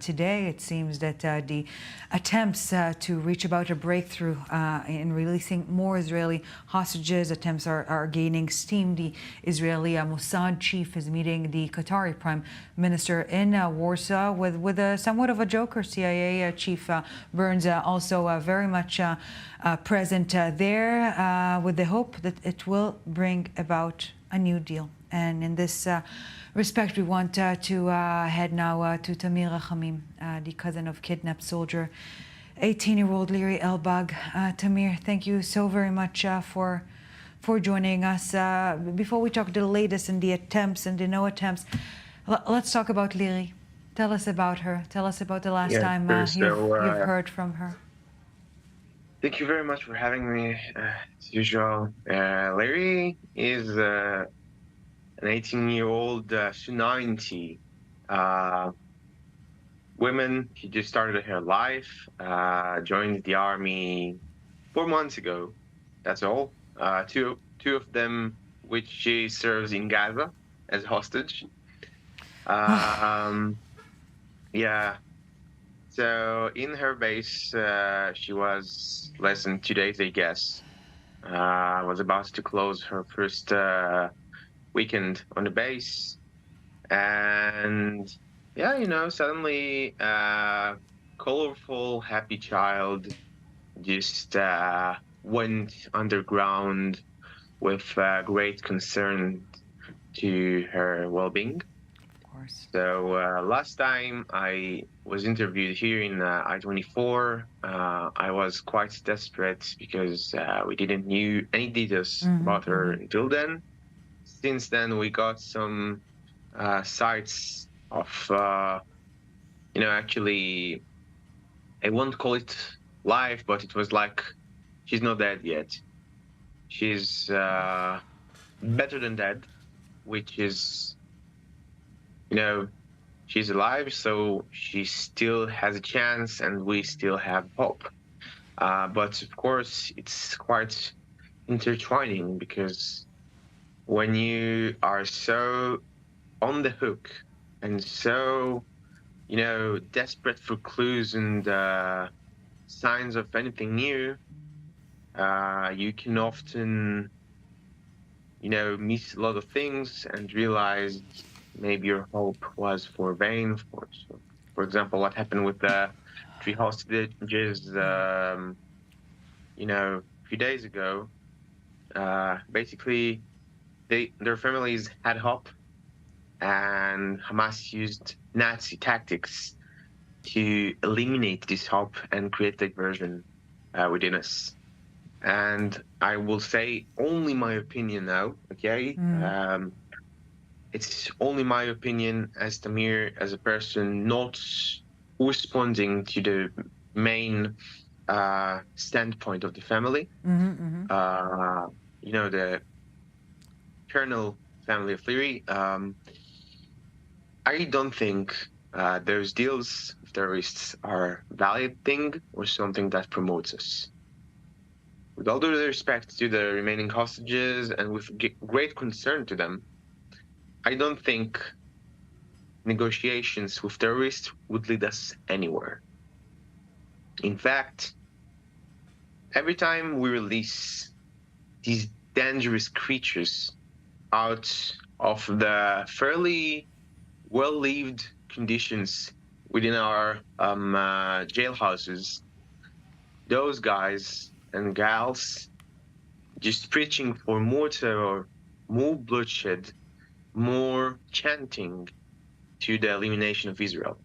Today, it seems that the attempts to reach about a breakthrough in releasing more Israeli hostages, attempts are gaining steam. The Israeli Mossad chief is meeting the Qatari prime minister in Warsaw with somewhat of a joker. CIA chief Burns also very much present there with the hope that it will bring about a new deal. And in this respect, we want to head now to Tamir Rahamim, the cousin of kidnapped soldier, 18-year-old Liri Elbag. Tamir, thank you so very much for joining us. Before we talk the latest in the attempts and the no attempts, let's talk about Liri. Tell us about her. Tell us about the last time you've heard from her. Thank you very much for having me, as usual. Liri is an 18-year-old, soon 90 woman. She just started her life, joined the army 4 months ago. That's all. Two of them, which she serves in Gaza as hostage. Yeah. So in her base, she was less than 2 days, I guess. Was about to close her first weekend on the base, and yeah, suddenly colorful, happy child just went underground with great concern to her well-being. So last time I was interviewed here in I-24, I was quite desperate because we didn't know any details about her until then. Since then, we got some sites of, actually, I won't call it life, but it was like, she's not dead yet. She's better than dead, which is, she's alive, so she still has a chance and we still have hope. But of course, it's quite intertwining because when you are so on the hook and so, desperate for clues and signs of anything new, you can often, miss a lot of things and realize maybe your hope was for vain. For example, what happened with the 3 hostages, a few days ago. Basically, their families had hope, and Hamas used Nazi tactics to eliminate this hope and create diversion within us. And I will say only my opinion now, okay? It's only my opinion as Tamir, as a person not responding to the main standpoint of the family. The kernel family of Liri. I don't think those deals with terrorists are a valid thing or something that promotes us. With all due respect to the remaining hostages and with great concern to them, I don't think negotiations with terrorists would lead us anywhere. In fact, every time we release these dangerous creatures out of the fairly well-lived conditions within our jailhouses, those guys and gals just preaching for more terror, more bloodshed, more chanting to the elimination of Israel.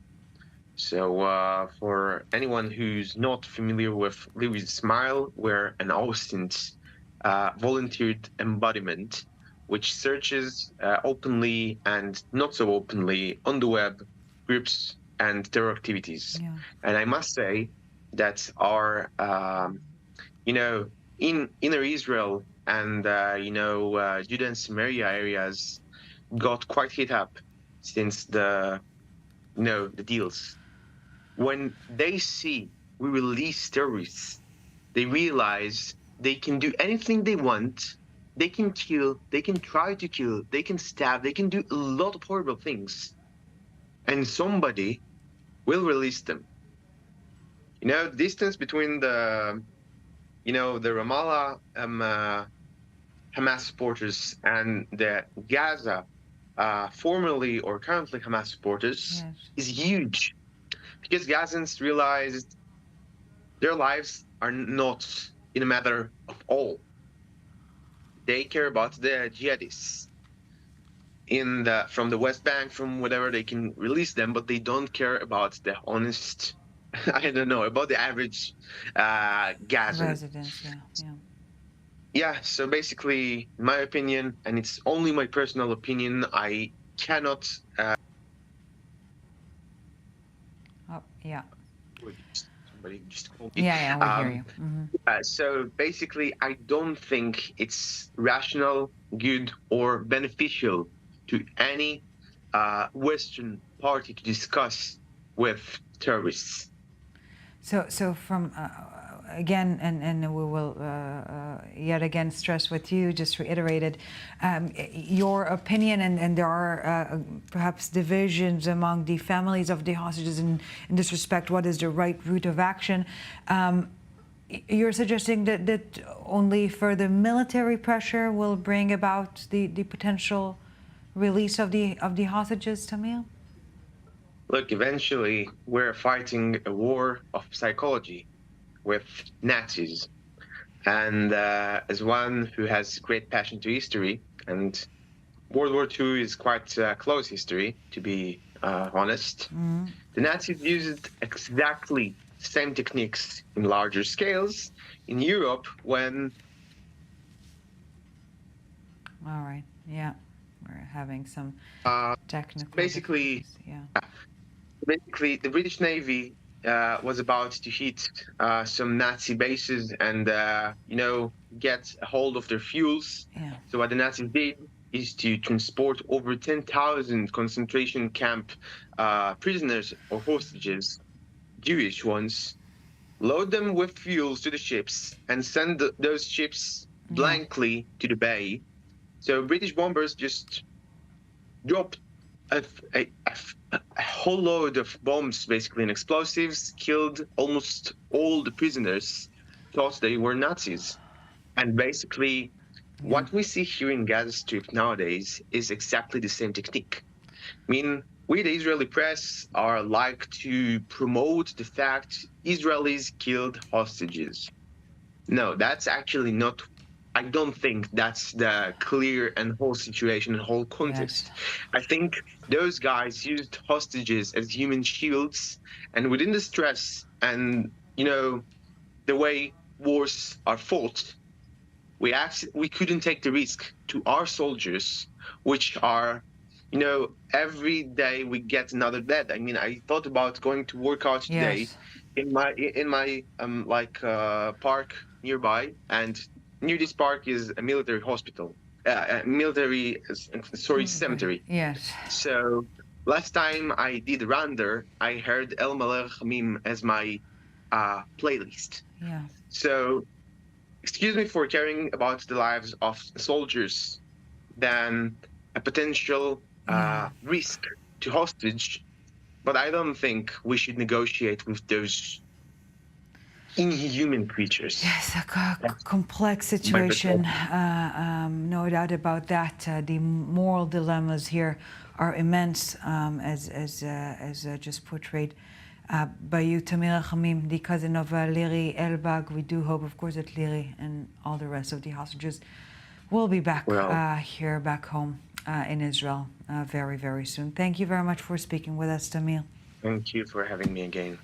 So for anyone who's not familiar with Liri's smile, we're an Austin's volunteered embodiment which searches openly and not so openly on the web groups and terror activities. And I must say that our, in inner Israel and, Judah and Samaria areas got quite hit up since the deals. When they see we release terrorists, they realize they can do anything they want. They can kill, they can try to kill, they can stab, they can do a lot of horrible things. And somebody will release them. The distance between the Ramallah Hamas supporters and the Gaza, formerly or currently Hamas supporters, Yes. is huge because Gazans realized their lives are not in a matter of all. They care about the jihadists from the West Bank, from whatever they can release them, but they don't care about the honest, I don't know, about the average Gazan. Residents, yeah, yeah. Yeah, so basically, in my opinion, and it's only my personal opinion, I cannot. Oh, yeah. Somebody just called me. Yeah, yeah, we hear you. So basically, I don't think it's rational, good, or beneficial to any Western party to discuss with terrorists. So from again, and we will yet again stress with you, just reiterated your opinion, and there are perhaps divisions among the families of the hostages in this respect. What is the right route of action? You're suggesting that only further military pressure will bring about the potential release of the hostages, Tamir? Look, eventually, we're fighting a war of psychology with Nazis. And as one who has great passion to history, and World War II is quite close history, to be honest, the Nazis used exactly the same techniques in larger scales in Europe when... All right, yeah. We're having some technical basically, difficulties, yeah. Basically, the British Navy was about to hit some Nazi bases and, get a hold of their fuels. Yeah. So what the Nazis did is to transport over 10,000 concentration camp prisoners or hostages, Jewish ones, load them with fuels to the ships, and send those ships blankly to the bay. So British bombers just dropped a whole load of bombs, basically, and explosives, killed almost all the prisoners, thought they were Nazis. And basically, what we see here in Gaza Strip nowadays is exactly the same technique. I mean, we, the Israeli press, are like to promote the fact Israelis killed hostages. No, that's actually not. I don't think that's the clear and whole situation and whole context. Yes. I think those guys used hostages as human shields, and within the stress and the way wars are fought, we couldn't take the risk to our soldiers, which are, every day we get another dead. I mean, I thought about going to work out today in my park nearby, and near this park is a military hospital, cemetery. Yes. So last time I did a run there, I heard Tamir Rahamim as my playlist. Yeah. So excuse me for caring about the lives of soldiers than a potential risk to hostage, but I don't think we should negotiate with those inhuman creatures. Yes, a complex situation, no doubt about that. The moral dilemmas here are immense, as just portrayed by you, Tamir Rahamim, the cousin of Liri Elbag. We do hope, of course, that Liri and all the rest of the hostages will be back here, back home in Israel very, very soon. Thank you very much for speaking with us, Tamir. Thank you for having me again.